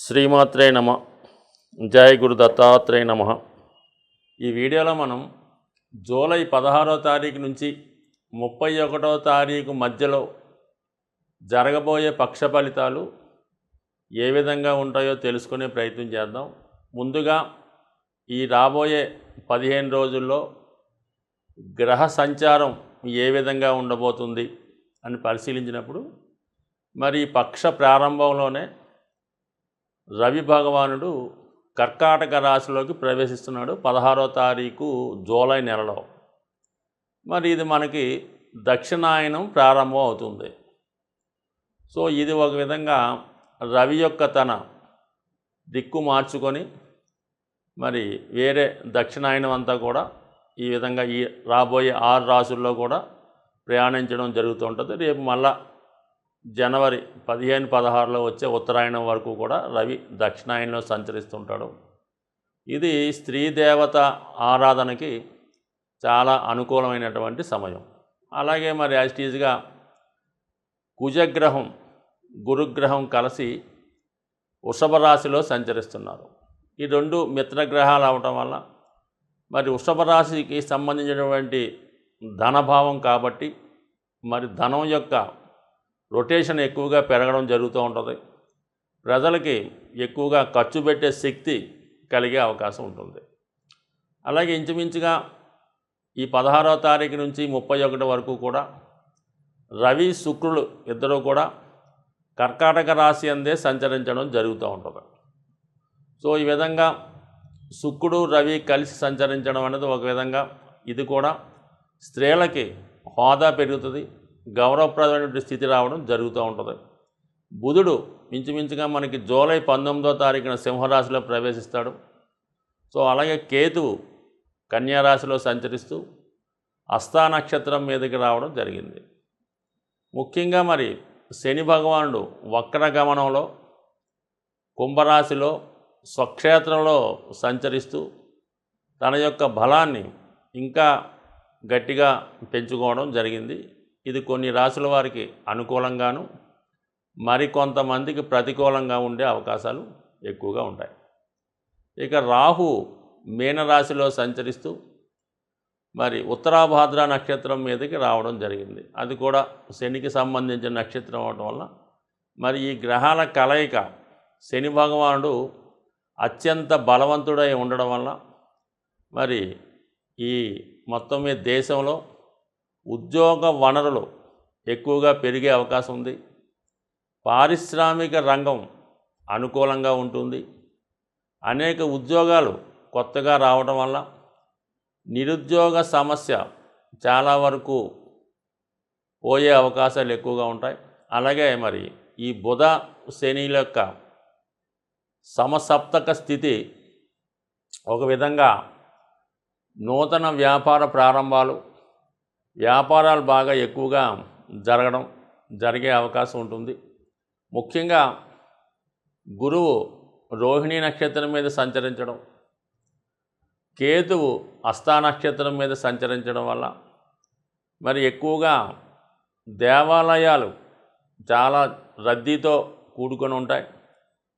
శ్రీమాత్రే నమ. జై గురు దత్తాత్రేయ నమ. ఈ వీడియోలో మనం జూలై 16వ తారీఖు నుంచి 31వ తారీఖు మధ్యలో జరగబోయే పక్ష ఫలితాలు ఏ విధంగా ఉంటాయో తెలుసుకునే ప్రయత్నం చేద్దాం. ముందుగా ఈ రాబోయే 15 రోజుల్లో గ్రహ సంచారం ఏ విధంగా ఉండబోతుంది అని పరిశీలించినప్పుడు మరి పక్ష ప్రారంభంలోనే రవి భగవానుడు కర్కాటక రాశిలోకి ప్రవేశిస్తున్నాడు 16వ తారీఖు జూలై నెలలో. మరి ఇది మనకి దక్షిణాయనం ప్రారంభం అవుతుంది. సో ఇది ఒక విధంగా రవి యొక్క తన దిక్కు మార్చుకొని మరి వేరే దక్షిణాయనం అంతా కూడా ఈ విధంగా ఈ రాబోయే 6 రాశుల్లో కూడా ప్రయాణించడం జరుగుతూ ఉంటుంది. రేపు మళ్ళా జనవరి 15-16లో వచ్చే ఉత్తరాయణం వరకు కూడా రవి దక్షిణాయనంలో సంచరిస్తుంటాడు. ఇది స్త్రీ దేవత ఆరాధనకి చాలా అనుకూలమైనటువంటి సమయం. అలాగే మరి యాజిటీజ్గా కుజగ్రహం గురుగ్రహం కలిసి వృషభ రాశిలో సంచరిస్తున్నారు. ఈ రెండు మిత్రగ్రహాలు అవటం వల్ల మరి వృషభ రాశికి సంబంధించినటువంటి ధనభావం కాబట్టి మరి ధనం యొక్క రొటేషన్ ఎక్కువగా పెరగడం జరుగుతూ ఉంటుంది. ప్రజలకి ఎక్కువగా ఖర్చు పెట్టే శక్తి కలిగే అవకాశం ఉంటుంది. అలాగే ఇంచుమించుగా ఈ 16వ తారీఖు నుంచి 31 వరకు కూడా రవి శుక్రులు ఇద్దరు కూడా కర్కాటక రాశి అందే సంచరించడం జరుగుతూ ఉంటుంది. సో ఈ విధంగా శుక్రుడు రవి కలిసి సంచరించడం అనేది ఒక విధంగా ఇది కూడా స్త్రీలకి హోదా పెరుగుతుంది, గౌరవప్రదమైన స్థితి రావడం జరుగుతూ ఉంటుంది. బుధుడు ఇంచుమించుగా మనకి జూలై 19వ తారీఖున సింహరాశిలో ప్రవేశిస్తాడు. సో అలాగే కేతువు కన్యారాశిలో సంచరిస్తూ హస్తా నక్షత్రం మీదకి రావడం జరిగింది. ముఖ్యంగా మరి శని భగవానుడు వక్రగమనంలో కుంభరాశిలో స్వక్షేత్రంలో సంచరిస్తూ తన యొక్క బలాన్ని ఇంకా గట్టిగా పెంచుకోవడం జరిగింది. ఇది కొన్ని రాశుల వారికి అనుకూలంగాను మరికొంతమందికి ప్రతికూలంగా ఉండే అవకాశాలు ఎక్కువగా ఉంటాయి. ఇక రాహు మీనరాశిలో సంచరిస్తూ మరి ఉత్తరాభాద్ర నక్షత్రం మీదకి రావడం జరిగింది. అది కూడా శనికి సంబంధించిన నక్షత్రం అవడం వల్ల మరి ఈ గ్రహాల కలయిక శని భగవానుడు అత్యంత బలవంతుడై ఉండడం వల్ల మరి ఈ మొత్తం మీద దేశంలో ఉద్యోగ వనరులు ఎక్కువగా పెరిగే అవకాశం ఉంది. పారిశ్రామిక రంగం అనుకూలంగా ఉంటుంది. అనేక ఉద్యోగాలు కొత్తగా రావడం వల్ల నిరుద్యోగ సమస్య చాలా వరకు పోయే అవకాశాలు ఎక్కువగా ఉంటాయి. అలాగే మరి ఈ బుధ శనిల యొక్క సమసప్తక స్థితి ఒక విధంగా నూతన వ్యాపార ప్రారంభాలు వ్యాపారాలు బాగా ఎక్కువగా జరిగే అవకాశం ఉంటుంది. ముఖ్యంగా గురువు రోహిణి నక్షత్రం మీద సంచరించడం, కేతువు హస్తా నక్షత్రం మీద సంచరించడం వల్ల మరి ఎక్కువగా దేవాలయాలు చాలా రద్దీతో కూడుకొని ఉంటాయి.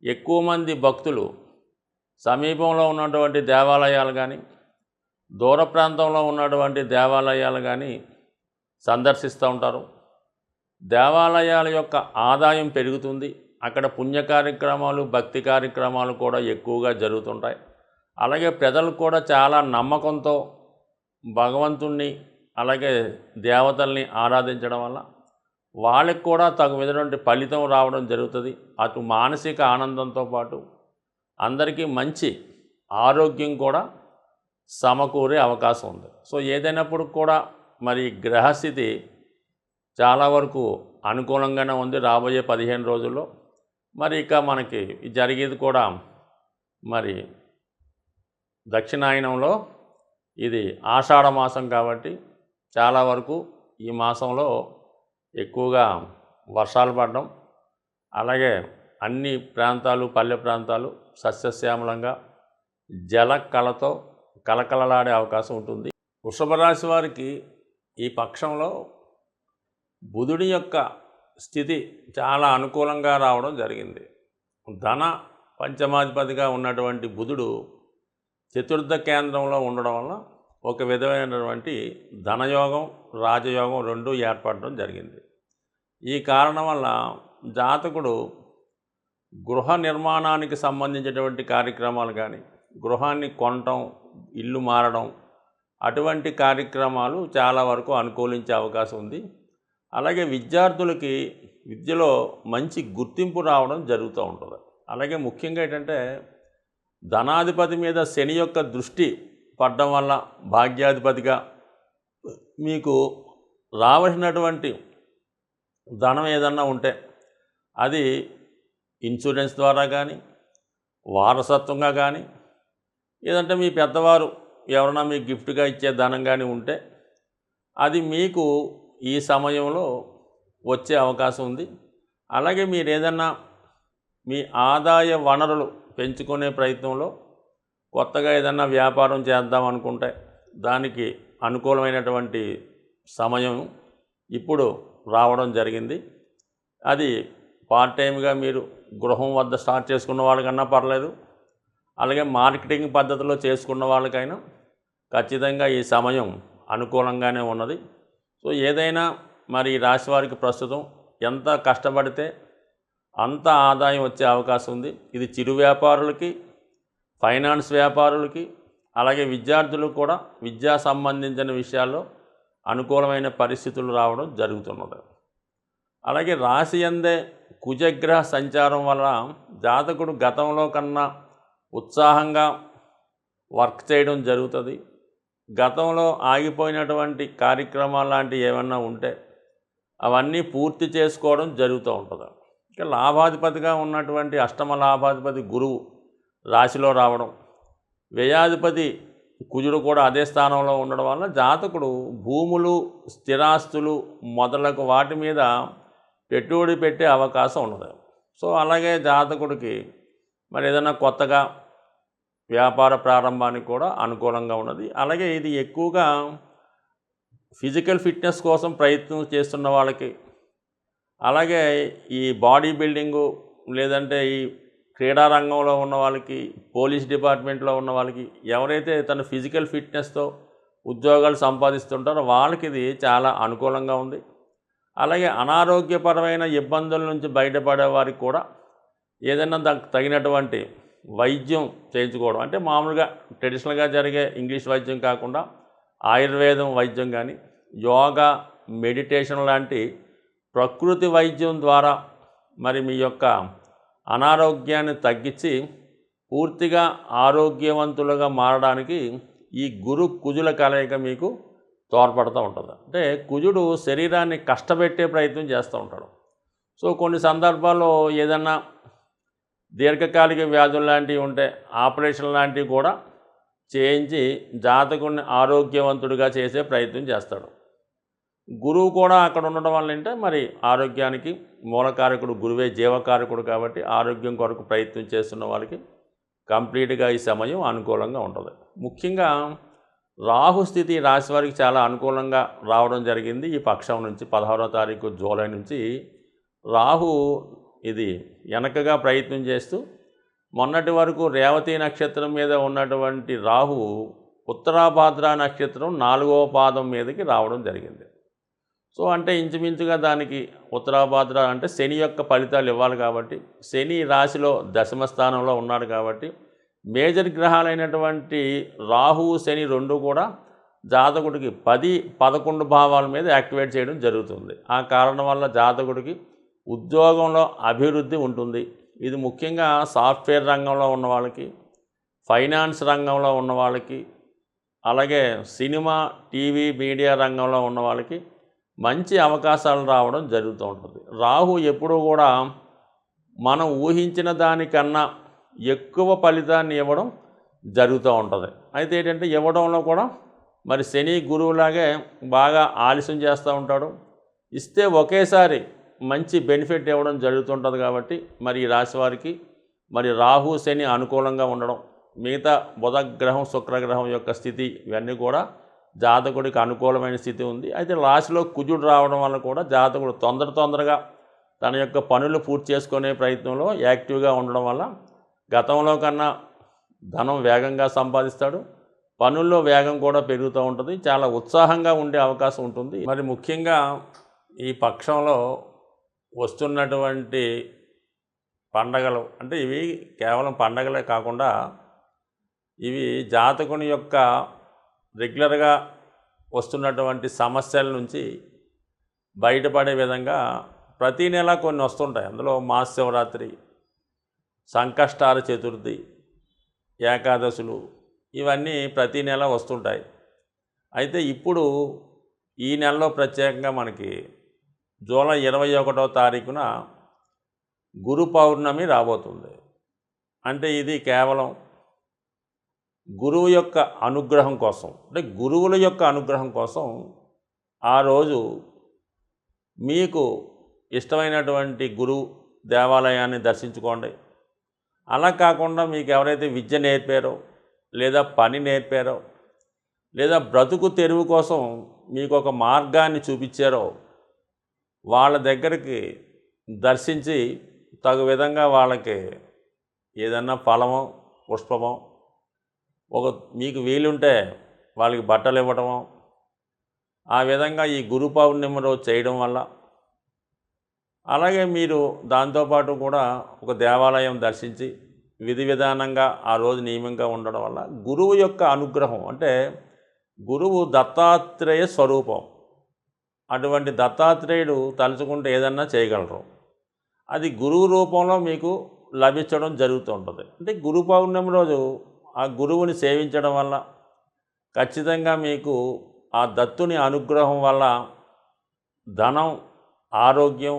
ఎక్కువ మంది భక్తులు సమీపంలో ఉన్నటువంటి దేవాలయాలు కానీ దూర ప్రాంతంలో ఉన్నటువంటి దేవాలయాలు కానీ సందర్శిస్తూ ఉంటారు. దేవాలయాల యొక్క ఆదాయం పెరుగుతుంది. అక్కడ పుణ్య కార్యక్రమాలు భక్తి కార్యక్రమాలు కూడా ఎక్కువగా జరుగుతుంటాయి. అలాగే ప్రజలు కూడా చాలా నమ్మకంతో భగవంతుణ్ణి అలాగే దేవతల్ని ఆరాధించడం వల్ల వాళ్ళకి కూడా తగు విధమైనటువంటి ఫలితం రావడం జరుగుతుంది. అటు మానసిక ఆనందంతో పాటు అందరికీ మంచి ఆరోగ్యం కూడా సమకూరే అవకాశం ఉంది. సో ఏదైనప్పుడు కూడా మరి గ్రహస్థితి చాలా వరకు అనుకూలంగానే ఉంది రాబోయే 15 రోజుల్లో. మరి ఇక మనకి జరిగేది కూడా మరి దక్షిణాయనంలో ఇది ఆషాఢ మాసం కాబట్టి చాలా వరకు ఈ మాసంలో ఎక్కువగా వర్షాలు పడడం, అలాగే అన్ని ప్రాంతాలు పల్లె ప్రాంతాలు సస్యశ్యామలంగా జల కళతో కలకలలాడే అవకాశం ఉంటుంది. వృషభ రాశి వారికి ఈ పక్షంలో బుధుడి యొక్క స్థితి చాలా అనుకూలంగా రావడం జరిగింది. ధన పంచమాధిపతిగా ఉన్నటువంటి బుధుడు చతుర్థ కేంద్రంలో ఉండడం వల్ల ఒక విధమైనటువంటి ధనయోగం రాజయోగం రెండూ ఏర్పడడం జరిగింది. ఈ కారణం వల్ల జాతకుడు గృహ నిర్మాణానికి సంబంధించినటువంటి కార్యక్రమాలు కానీ, గృహాన్ని కొనటం, ఇల్లు మారడం, అటువంటి కార్యక్రమాలు చాలా వరకు అనుకూలించే అవకాశం ఉంది. అలాగే విద్యార్థులకి విద్యలో మంచి గుర్తింపు రావడం జరుగుతూ ఉంటుంది. అలాగే ముఖ్యంగా ఏంటంటే ధనాధిపతి మీద శని యొక్క దృష్టి పడడం వల్ల భాగ్యాధిపతిగా మీకు రావలసినటువంటి ధనం ఏదన్నా ఉంటే అది ఇన్సూరెన్స్ ద్వారా కానీ, వారసత్వంగా కానీ, లేదంటే మీ పెద్దవారు ఎవరైనా మీకు గిఫ్ట్గా ఇచ్చే ధనం కానీ ఉంటే అది మీకు ఈ సమయంలో వచ్చే అవకాశం ఉంది. అలాగే మీరు ఏదన్నా మీ ఆదాయ వనరులు పెంచుకునే ప్రయత్నంలో కొత్తగా ఏదన్నా వ్యాపారం చేద్దాం అనుకుంటే దానికి అనుకూలమైనటువంటి సమయం ఇప్పుడు రావడం జరిగింది. అది పార్ట్ టైంగా మీరు గృహం వద్ద స్టార్ట్ చేసుకున్న వాళ్ళకన్నా పర్లేదు, అలాగే మార్కెటింగ్ పద్ధతిలో చేసుకున్న వాళ్ళకైనా ఖచ్చితంగా ఈ సమయం అనుకూలంగానే ఉన్నది. సో ఏదైనా మరి ఈ రాశి వారికి ప్రస్తుతం ఎంత కష్టపడితే అంత ఆదాయం వచ్చే అవకాశం ఉంది. ఇది చిరు వ్యాపారులకి, ఫైనాన్స్ వ్యాపారులకి, అలాగే విద్యార్థులకు కూడా విద్యా సంబంధించిన విషయాల్లో అనుకూలమైన పరిస్థితులు రావడం జరుగుతున్నది. అలాగే రాశి యందే కుజగ్రహ సంచారం వల్ల జాతకుడు గతంలో కన్నా ఉత్సాహంగా వర్క్ చేయడం జరుగుతుంది. గతంలో ఆగిపోయినటువంటి కార్యక్రమాలు లాంటివి ఏమన్నా ఉంటే అవన్నీ పూర్తి చేసుకోవడం జరుగుతూ ఉంటుంది. ఇక లాభాధిపతిగా ఉన్నటువంటి అష్టమ లాభాధిపతి గురువు రాశిలో రావడం, వ్యయాధిపతి కుజుడు కూడా అదే స్థానంలో ఉండడం వల్ల జాతకుడు భూములు, స్థిరాస్తులు మొదలగు వాటి మీద పెట్టుబడి పెట్టే అవకాశం ఉన్నది. సో అలాగే జాతకుడికి మరి ఏదైనా కొత్తగా వ్యాపార ప్రారంభానికి కూడా అనుకూలంగా ఉన్నది. అలాగే ఇది ఎక్కువగా ఫిజికల్ ఫిట్నెస్ కోసం ప్రయత్నం చేస్తున్న వాళ్ళకి, అలాగే ఈ బాడీ బిల్డింగు లేదంటే ఈ క్రీడా రంగంలో ఉన్న వాళ్ళకి, పోలీస్ డిపార్ట్మెంట్లో ఉన్న వాళ్ళకి, ఎవరైతే తన ఫిజికల్ ఫిట్నెస్తో ఉద్యోగాలు సంపాదిస్తుంటారో వాళ్ళకి ఇది చాలా అనుకూలంగా ఉంది. అలాగే అనారోగ్యపరమైన ఇబ్బందుల నుంచి బయటపడే వారికి కూడా ఏదైనా దానికి తగినటువంటి వైద్యం చేయించుకోవడం, అంటే మామూలుగా ట్రెడిషనల్గా జరిగే ఇంగ్లీష్ వైద్యం కాకుండా ఆయుర్వేదం వైద్యం కానీ, యోగా, మెడిటేషన్ లాంటి ప్రకృతి వైద్యం ద్వారా మరి మీ యొక్క అనారోగ్యాన్ని తగ్గించి పూర్తిగా ఆరోగ్యవంతులుగా మారడానికి ఈ గురు కుజుల కలయిక మీకు తోడ్పడుతూ ఉంటుంది. అంటే కుజుడు శరీరాన్ని కష్టపెట్టే ప్రయత్నం చేస్తూ ఉంటాడు. సో కొన్ని సందర్భాల్లో ఏదన్నా దీర్ఘకాలిక వ్యాధులు లాంటివి ఉంటే ఆపరేషన్ లాంటివి కూడా చేయించి జాతకుడిని ఆరోగ్యవంతుడిగా చేసే ప్రయత్నం చేస్తాడు. గురువు కూడా అక్కడ ఉండడం వల్ల అంటే మరి ఆరోగ్యానికి మూలకారకుడు గురువే, జీవకారకుడు కాబట్టి ఆరోగ్యం కొరకు ప్రయత్నం చేస్తున్న వాళ్ళకి కంప్లీట్గా ఈ సమయం అనుకూలంగా ఉంటుంది. ముఖ్యంగా రాహు స్థితి రాశి వారికి చాలా అనుకూలంగా రావడం జరిగింది. ఈ పక్షం నుంచి 16వ తారీఖు జూలై నుంచి రాహు ఇది వెనకగా ప్రయత్నం చేస్తూ మొన్నటి వరకు రేవతి నక్షత్రం మీద ఉన్నటువంటి రాహు ఉత్తరాభాద్ర నక్షత్రం 4వ పాదం మీదకి రావడం జరిగింది. సో అంటే ఇంచుమించుగా దానికి ఉత్తరాభాద్ర అంటే శని యొక్క ఫలితాలు ఇవ్వాలి కాబట్టి, శని రాశిలో దశమ స్థానంలో ఉన్నాడు కాబట్టి మేజర్ గ్రహాలైనటువంటి రాహు, శని రెండు కూడా జాతకుడికి 10, 11 భావాల మీద యాక్టివేట్ చేయడం జరుగుతుంది. ఆ కారణం వల్ల జాతకుడికి ఉద్యోగంలో అభివృద్ధి ఉంటుంది. ఇది ముఖ్యంగా సాఫ్ట్వేర్ రంగంలో ఉన్న వాళ్ళకి, ఫైనాన్స్ రంగంలో ఉన్న వాళ్ళకి, అలాగే సినిమా, టీవీ, మీడియా రంగంలో ఉన్న వాళ్ళకి మంచి అవకాశాలు రావడం జరుగుతూ ఉంటుంది. రాహు ఎప్పుడూ కూడా మనం ఊహించిన దానికన్నా ఎక్కువ ఫలితాన్ని ఇవ్వడం జరుగుతూ ఉంటుంది. అయితే ఏంటంటే ఇవ్వడంలో కూడా మరి శని గురువులాగే బాగా ఆలస్యం చేస్తూ ఉంటాడు. ఇస్తే ఒకేసారి మంచి బెనిఫిట్ ఇవ్వడం జరుగుతుంటుంది. కాబట్టి మరి ఈ రాశి వారికి మరి రాహు, శని అనుకూలంగా ఉండడం, మిగతా బుధగ్రహం, శుక్రగ్రహం యొక్క స్థితి ఇవన్నీ కూడా జాతకుడికి అనుకూలమైన స్థితి ఉంది. అయితే రాశిలో కుజుడు రావడం వల్ల కూడా జాతకుడు తొందరగా తన యొక్క పనులు పూర్తి చేసుకునే ప్రయత్నంలో యాక్టివ్గా ఉండడం వల్ల గతంలో కన్నా ధనం వేగంగా సంపాదిస్తాడు. పనుల్లో వేగం కూడా పెరుగుతూ ఉంటుంది. చాలా ఉత్సాహంగా ఉండే అవకాశం ఉంటుంది. మరి ముఖ్యంగా ఈ పక్షంలో వస్తున్నటువంటి పండగలు అంటే ఇవి కేవలం పండగలే కాకుండా ఇవి జాతకుని యొక్క రెగ్యులర్గా వస్తున్నటువంటి సమస్యల నుంచి బయటపడే విధంగా ప్రతీ నెల కొన్ని వస్తుంటాయి. అందులో మహాశివరాత్రి, సంకష్టార చతుర్థి, ఏకాదశులు ఇవన్నీ ప్రతీ నెల వస్తుంటాయి. అయితే ఇప్పుడు ఈ నెలలో ప్రత్యేకంగా మనకి జూలై 21వ తారీఖున గురు పౌర్ణమి రాబోతుంది. అంటే ఇది కేవలం గురువు యొక్క అనుగ్రహం కోసం, అంటే గురువుల యొక్క అనుగ్రహం కోసం ఆ రోజు మీకు ఇష్టమైనటువంటి గురువు దేవాలయాన్ని దర్శించుకోండి. అలా కాకుండా మీకు ఎవరైతే విద్య నేర్పారో, లేదా పని నేర్పారో, లేదా బ్రతుకు తెరువు కోసం మీకు ఒక మార్గాన్ని చూపించారో వాళ్ళ దగ్గరికి దర్శించి తగు విధంగా వాళ్ళకి ఏదన్నా ఫలమో పుష్పమో మీకు వీలుంటే వాళ్ళకి బట్టలు ఇవ్వటమో, ఆ విధంగా ఈ గురు పౌర్ణమి రోజు చేయడం వల్ల, అలాగే మీరు దాంతోపాటు కూడా ఒక దేవాలయం దర్శించి విధి విధానంగా ఆ రోజు నియమంగా ఉండడం వల్ల గురువు యొక్క అనుగ్రహం, అంటే గురువు దత్తాత్రేయ స్వరూపం. అటువంటి దత్తాత్రేయుడు తలుచుకుంటే ఏదన్నా చేయగలరు. అది గురువు రూపంలో మీకు లభించడం జరుగుతూ ఉంటుంది. అంటే గురు పౌర్ణమి రోజు ఆ గురువుని సేవించడం వల్ల ఖచ్చితంగా మీకు ఆ దత్తుని అనుగ్రహం వల్ల ధనం, ఆరోగ్యం,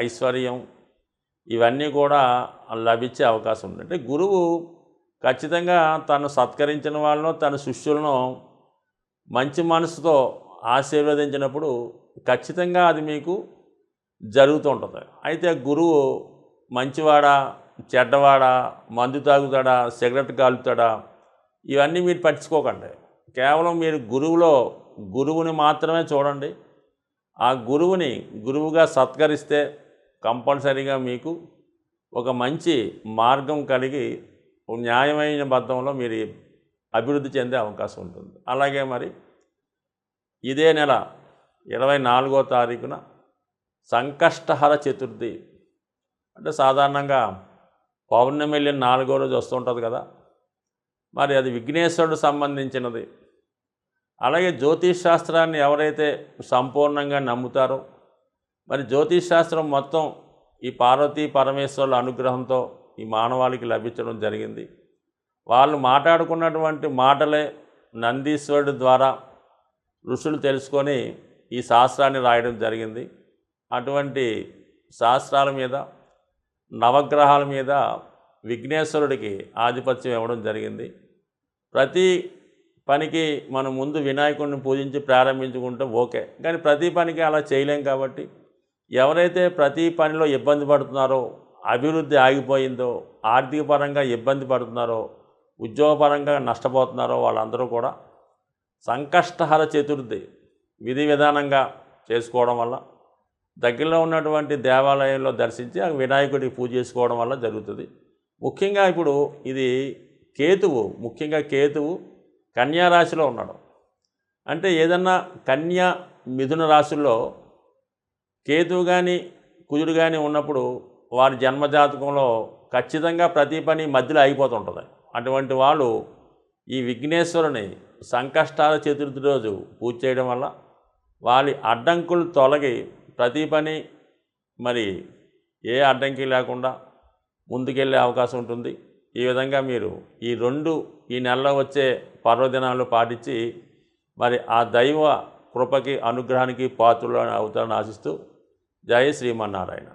ఐశ్వర్యం ఇవన్నీ కూడా లభించే అవకాశం ఉంది. అంటే గురువు ఖచ్చితంగా తను సత్కరించిన వాళ్ళను, తన శిష్యులను మంచి మనసుతో ఆశీర్వదించినప్పుడు ఖచ్చితంగా అది మీకు జరుగుతూ ఉంటుంది. అయితే గురువు మంచివాడా, చెడ్డవాడా, మందు తాగుతాడా, సిగరెట్ కాలుతాడా, ఇవన్నీ మీరు పట్టించుకోకండి. కేవలం మీరు గురువుని మాత్రమే చూడండి. ఆ గురువుని గురువుగా సత్కరిస్తే కంపల్సరీగా మీకు ఒక మంచి మార్గం కలిగి న్యాయమైన బద్ధంలో మీరు అభివృద్ధి చెందే అవకాశం ఉంటుంది. అలాగే మరి ఇదే నెల 24వ తారీఖున సంకష్టహర చతుర్థి, అంటే సాధారణంగా పౌర్ణమి వెళ్ళిన 4వ రోజు వస్తుంటుంది కదా, మరి అది విఘ్నేశ్వరుడు సంబంధించినది. అలాగే జ్యోతిష్ శాస్త్రాన్ని ఎవరైతే సంపూర్ణంగా నమ్ముతారో, మరి జ్యోతిష్ శాస్త్రం మొత్తం ఈ పార్వతీ పరమేశ్వరుల అనుగ్రహంతో ఈ మానవాళికి లభించడం జరిగింది. వాళ్ళు మాట్లాడుకున్నటువంటి మాటలే నందీశ్వరుడి ద్వారా ఋషులు తెలుసుకొని ఈ శాస్త్రాన్ని రాయడం జరిగింది. అటువంటి శాస్త్రాల మీద, నవగ్రహాల మీద విఘ్నేశ్వరుడికి ఆధిపత్యం ఇవ్వడం జరిగింది. ప్రతి పనికి మనం ముందు వినాయకుడిని పూజించి ప్రారంభించుకుంటే ఓకే, కానీ ప్రతి పనికి అలా చేయలేం. కాబట్టి ఎవరైతే ప్రతి పనిలో ఇబ్బంది పడుతున్నారో, అభివృద్ధి ఆగిపోయిందో, ఆర్థిక పరంగా ఇబ్బంది పడుతున్నారో, ఉద్యోగపరంగా నష్టపోతున్నారో వాళ్ళందరూ కూడా సంకష్టహర చతుర్థి విధి విధానంగా చేసుకోవడం వల్ల, దగ్గరలో ఉన్నటువంటి దేవాలయంలో దర్శించి ఆ వినాయకుడికి పూజ చేసుకోవడం వల్ల జరుగుతుంది. ముఖ్యంగా ఇప్పుడు ఇది ముఖ్యంగా కేతువు కన్యా రాశిలో ఉన్నాడు. అంటే ఏదన్నా కన్యా మిథున రాశుల్లో కేతువు కానీ కుజుడు కానీ ఉన్నప్పుడు వారి జన్మజాతకంలో ఖచ్చితంగా ప్రతి పని మధ్యలో అయిపోతుంటుంది. అటువంటి వాళ్ళు ఈ విఘ్నేశ్వరుని సంకష్టాల చతుర్థి రోజు పూజ చేయడం వల్ల వారి అడ్డంకులు తొలగి ప్రతి పని మరి ఏ అడ్డంకి లేకుండా ముందుకెళ్ళే అవకాశం ఉంటుంది. ఈ విధంగా మీరు ఈ నెలలో వచ్చే పర్వదినాలు పాటించి మరి ఆ దైవ కృపకి, అనుగ్రహానికి పాత్రలు అవుతారని ఆశిస్తూ జై శ్రీమన్నారాయణ.